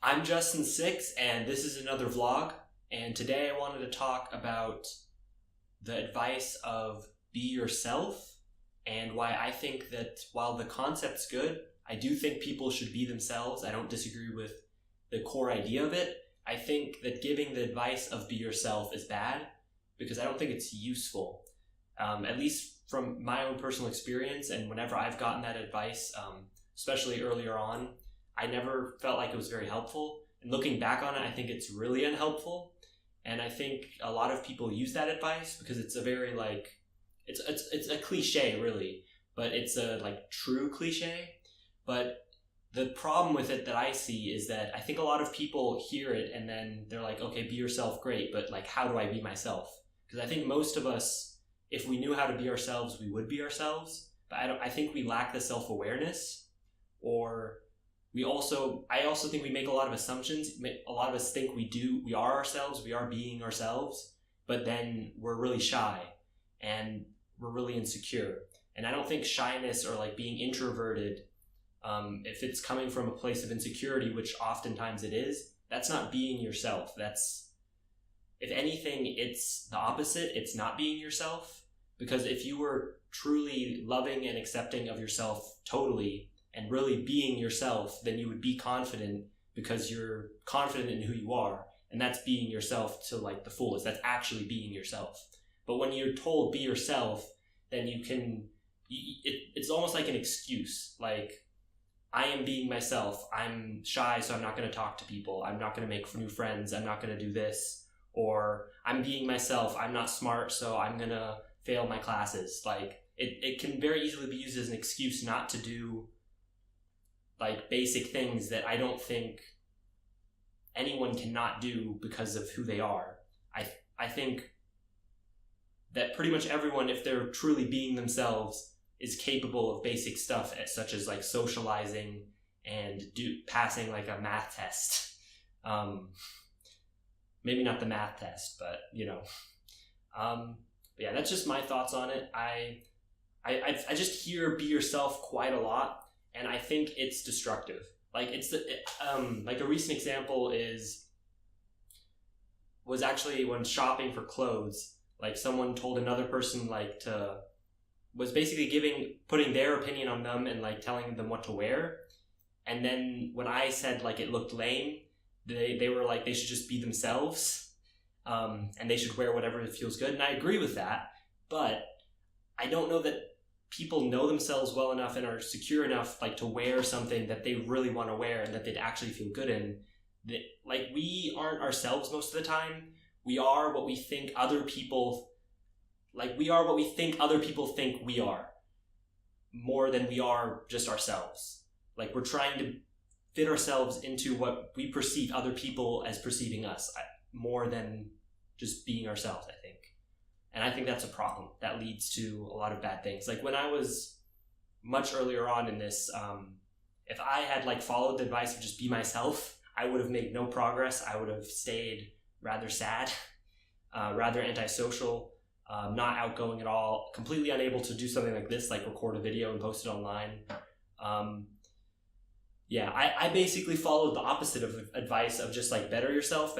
I'm Justin Six, and this is another vlog. And today I wanted to talk about the advice of be yourself and why I think that while the concept's good, I do think people should be themselves. I don't disagree with the core idea of it. I think that giving the advice of be yourself is bad because I don't think it's useful. At least from my own personal experience, and whenever I've gotten that advice, especially earlier on, I never felt like it was very helpful. And looking back on it, I think it's really unhelpful. And I think a lot of people use that advice because it's a very it's a cliche really, but it's a true cliche. But the problem with it that I see is that I think a lot of people hear it and then they're like, okay, be yourself, great. But how do I be myself? Because I think most of us, if we knew how to be ourselves, we would be ourselves. But I think we lack the self-awareness, or I also think we make a lot of assumptions. A lot of us think we are ourselves, we are being ourselves, but then we're really shy and we're really insecure. And I don't think shyness or being introverted, if it's coming from a place of insecurity, which oftentimes it is, that's not being yourself. If anything, it's the opposite. It's not being yourself. Because if you were truly loving and accepting of yourself totally, and really being yourself, then you would be confident because you're confident in who you are. And that's being yourself to the fullest. That's actually being yourself. But when you're told be yourself, then it's almost like an excuse. I am being myself. I'm shy, so I'm not going to talk to people. I'm not going to make new friends. I'm not going to do this. Or I'm being myself. I'm not smart, so I'm going to fail my classes. It can very easily be used as an excuse not to do basic things that I don't think anyone cannot do because of who they are. I think that pretty much everyone, if they're truly being themselves, is capable of basic stuff such as socializing and passing a math test. Maybe not the math test, but yeah, that's just my thoughts on it. I just hear be yourself quite a lot. And I think it's destructive. A recent example was actually when shopping for clothes. Someone told another person was basically putting their opinion on them and telling them what to wear. And then when I said it looked lame, they were they should just be themselves, and they should wear whatever feels good. And I agree with that, but I don't know that people know themselves well enough and are secure enough to wear something that they really want to wear and that they'd actually feel good in. We aren't ourselves most of the time. We are what we think other people think we are, more than we are just ourselves. We're trying to fit ourselves into what we perceive other people as perceiving us, more than just being ourselves, I think. And I think that's a problem that leads to a lot of bad things. When I was much earlier on in this, if I had followed the advice of just be myself, I would have made no progress. I would have stayed rather sad, rather antisocial, not outgoing at all, completely unable to do something like this, record a video and post it online. Yeah, I basically followed the opposite of advice of just better yourself,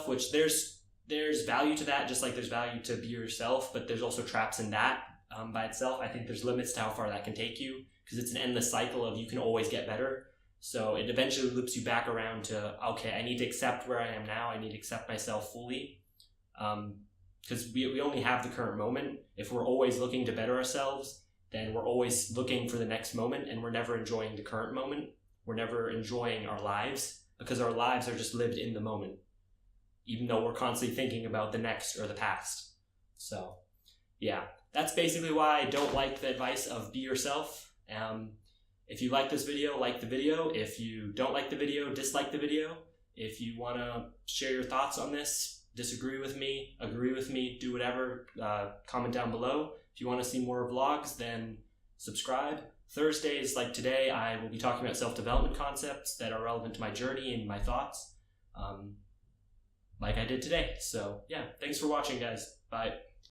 which there's value to that, just like there's value to be yourself, but there's also traps in that by itself. I think there's limits to how far that can take you because it's an endless cycle of you can always get better. So it eventually loops you back around to, okay, I need to accept where I am now. I need to accept myself fully, because we only have the current moment. If we're always looking to better ourselves, then we're always looking for the next moment and we're never enjoying the current moment. We're never enjoying our lives because our lives are just lived in the moment, even though we're constantly thinking about the next or the past. So yeah, that's basically why I don't like the advice of be yourself. If you like this video, like the video. If you don't like the video, dislike the video. If you want to share your thoughts on this, disagree with me, agree with me, do whatever, comment down below. If you want to see more vlogs, then subscribe. Thursdays like today, I will be talking about self-development concepts that are relevant to my journey and my thoughts, like I did today. So yeah, thanks for watching, guys. Bye.